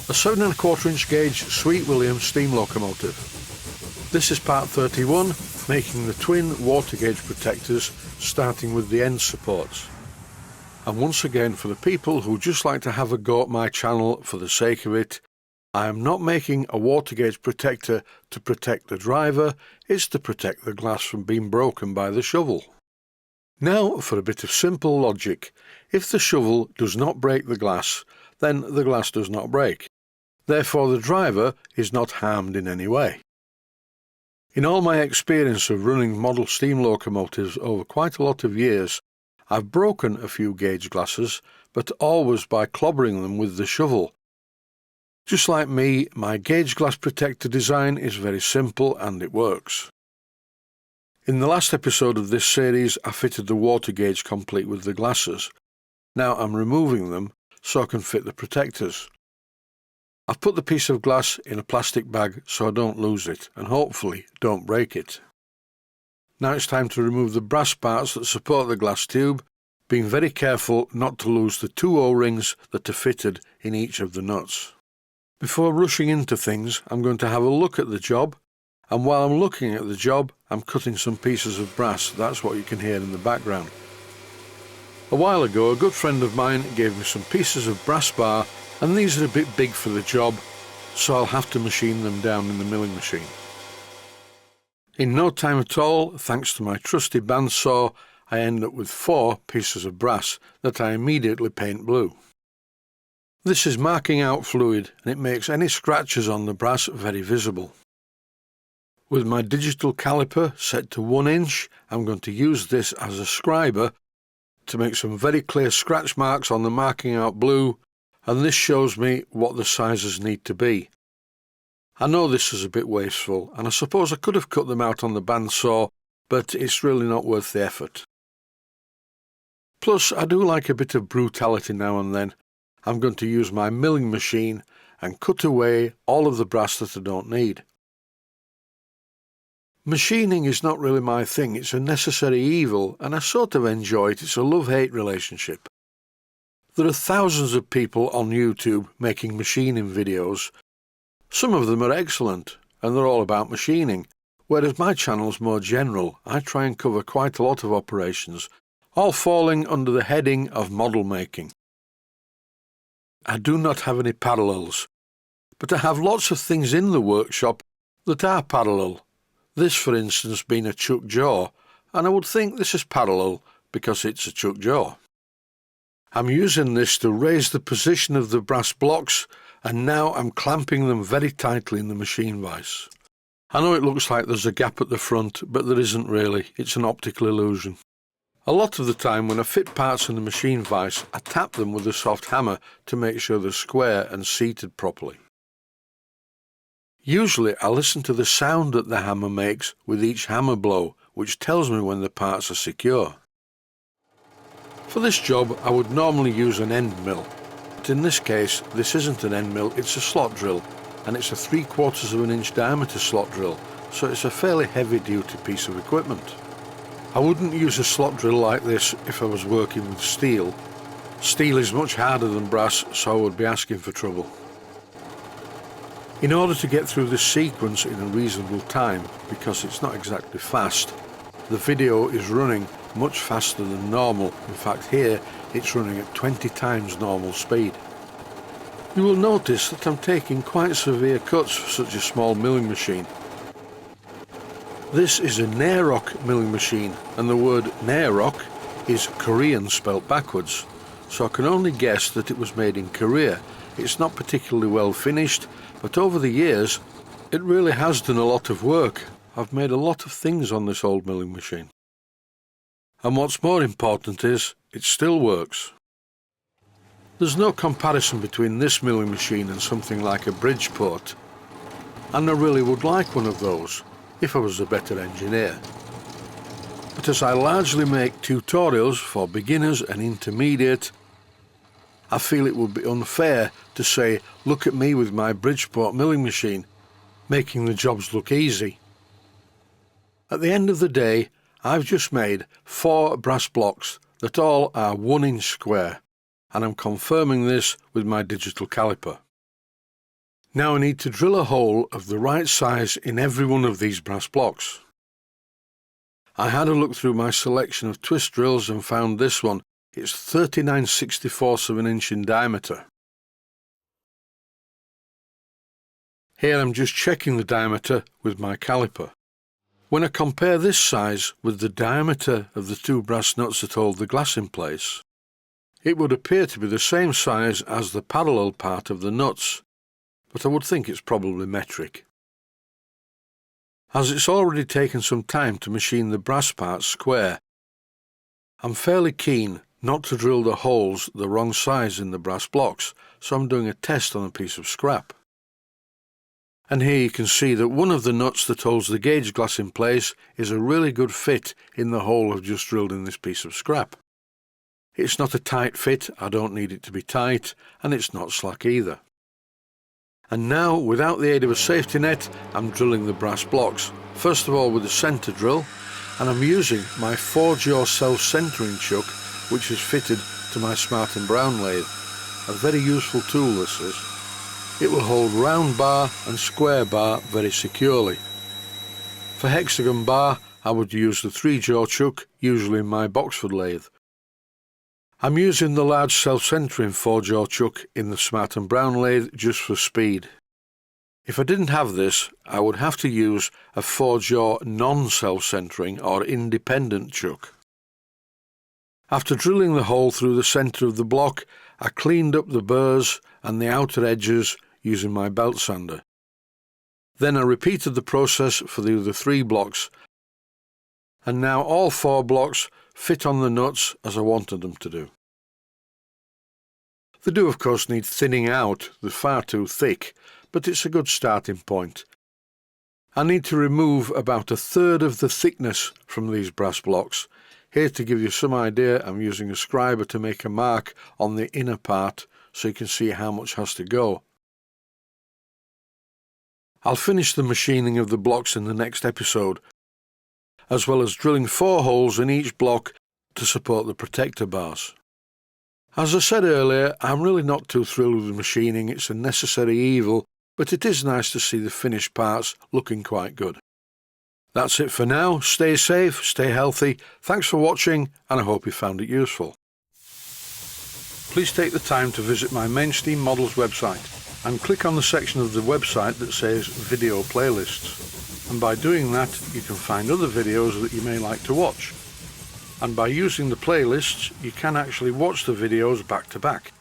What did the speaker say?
A 7¼ inch gauge Sweet William steam locomotive. This is part 31, making the twin water gauge protectors, starting with the end supports. And once again, for the people who just like to have a go at my channel for the sake of it, I am not making a water gauge protector to protect the driver, it's to protect the glass from being broken by the shovel. Now for a bit of simple logic. If the shovel does not break the glass, then the glass does not break. Therefore the driver is not harmed in any way. In all my experience of running model steam locomotives over quite a lot of years, I've broken a few gauge glasses, but always by clobbering them with the shovel. Just like me, my gauge glass protector design is very simple and it works. In the last episode of this series, I fitted the water gauge complete with the glasses. Now I'm removing them so I can fit the protectors. I've put the piece of glass in a plastic bag so I don't lose it and hopefully don't break it. Now it's time to remove the brass parts that support the glass tube, being very careful not to lose the 2 O-rings that are fitted in each of the nuts. Before rushing into things, I'm going to have a look at the job, and while I'm looking at the job, I'm cutting some pieces of brass. That's what you can hear in the background. A while ago, a good friend of mine gave me some pieces of brass bar, and these are a bit big for the job, so I'll have to machine them down in the milling machine. In no time at all, thanks to my trusty bandsaw, I end up with 4 pieces of brass that I immediately paint blue. This is marking out fluid, and it makes any scratches on the brass very visible. With my digital caliper set to 1 inch, I'm going to use this as a scriber to make some very clear scratch marks on the marking out blue, and this shows me what the sizes need to be. I know this is a bit wasteful, and I suppose I could have cut them out on the bandsaw, but it's really not worth the effort. Plus, I do like a bit of brutality now and then. I'm going to use my milling machine and cut away all of the brass that I don't need. Machining is not really my thing, it's a necessary evil, and I sort of enjoy it. It's a love-hate relationship. There are thousands of people on YouTube making machining videos. Some of them are excellent, and they're all about machining, whereas my channel's more general. I try and cover quite a lot of operations, all falling under the heading of model making. I do not have any parallels, but I have lots of things in the workshop that are parallel. This, for instance, being a chuck jaw, and I would think this is parallel because it's a chuck jaw. I'm using this to raise the position of the brass blocks, and now I'm clamping them very tightly in the machine vise. I know it looks like there's a gap at the front, but there isn't really. It's an optical illusion. A lot of the time when I fit parts in the machine vise, I tap them with a soft hammer to make sure they're square and seated properly. Usually I listen to the sound that the hammer makes with each hammer blow, which tells me when the parts are secure. For this job I would normally use an end mill, but in this case this isn't an end mill, it's a slot drill, and it's a 3/4 inch diameter slot drill, so it's a fairly heavy duty piece of equipment. I wouldn't use a slot drill like this if I was working with steel. Steel is much harder than brass, so I would be asking for trouble. In order to get through this sequence in a reasonable time, because it's not exactly fast, the video is running much faster than normal. In fact, here it's running at 20 times normal speed. You will notice that I'm taking quite severe cuts for such a small milling machine. This is a Nairok milling machine, and the word Nairok is Korean spelt backwards, so I can only guess that it was made in Korea. It's not particularly well finished, but over the years it really has done a lot of work. I've made a lot of things on this old milling machine. And what's more important is, it still works. There's no comparison between this milling machine and something like a Bridgeport, and I really would like one of those if I was a better engineer. But as I largely make tutorials for beginners and intermediate, I feel it would be unfair to say, look at me with my Bridgeport milling machine, making the jobs look easy. At the end of the day, I've just made 4 brass blocks that all are 1 inch square, and I'm confirming this with my digital caliper. Now I need to drill a hole of the right size in every one of these brass blocks. I had a look through my selection of twist drills and found this one. It's 39/64 of an inch in diameter. Here I'm just checking the diameter with my caliper. When I compare this size with the diameter of the two brass nuts that hold the glass in place, it would appear to be the same size as the parallel part of the nuts, but I would think it's probably metric. As it's already taken some time to machine the brass parts square, I'm fairly keen not to drill the holes the wrong size in the brass blocks, so I'm doing a test on a piece of scrap. And here you can see that one of the nuts that holds the gauge glass in place is a really good fit in the hole I've just drilled in this piece of scrap. It's not a tight fit, I don't need it to be tight, and it's not slack either. And now, without the aid of a safety net, I'm drilling the brass blocks, first of all with a centre drill, and I'm using my 4-jaw self-centering chuck, which is fitted to my Smart & Brown lathe. A very useful tool this is. It will hold round bar and square bar very securely. For hexagon bar, I would use the 3-jaw chuck, usually in my Boxford lathe. I'm using the large self-centering 4-jaw chuck in the Smart & Brown lathe just for speed. If I didn't have this, I would have to use a 4-jaw non-self-centering or independent chuck. After drilling the hole through the centre of the block, I cleaned up the burrs and the outer edges using my belt sander. Then I repeated the process for the other 3 blocks, and now all 4 blocks fit on the nuts as I wanted them to do. They do of course need thinning out, they're far too thick, but it's a good starting point. I need to remove about 1/3 of the thickness from these brass blocks. Here, to give you some idea, I'm using a scriber to make a mark on the inner part so you can see how much has to go. I'll finish the machining of the blocks in the next episode, as well as drilling 4 holes in each block to support the protector bars. As I said earlier, I'm really not too thrilled with the machining. It's a necessary evil, but it is nice to see the finished parts looking quite good. That's it for now. Stay safe, stay healthy. Thanks for watching, and I hope you found it useful. Please take the time to visit my Mainsteam Models website and click on the section of the website that says Video Playlists. And by doing that, you can find other videos that you may like to watch. And by using the playlists, you can actually watch the videos back to back.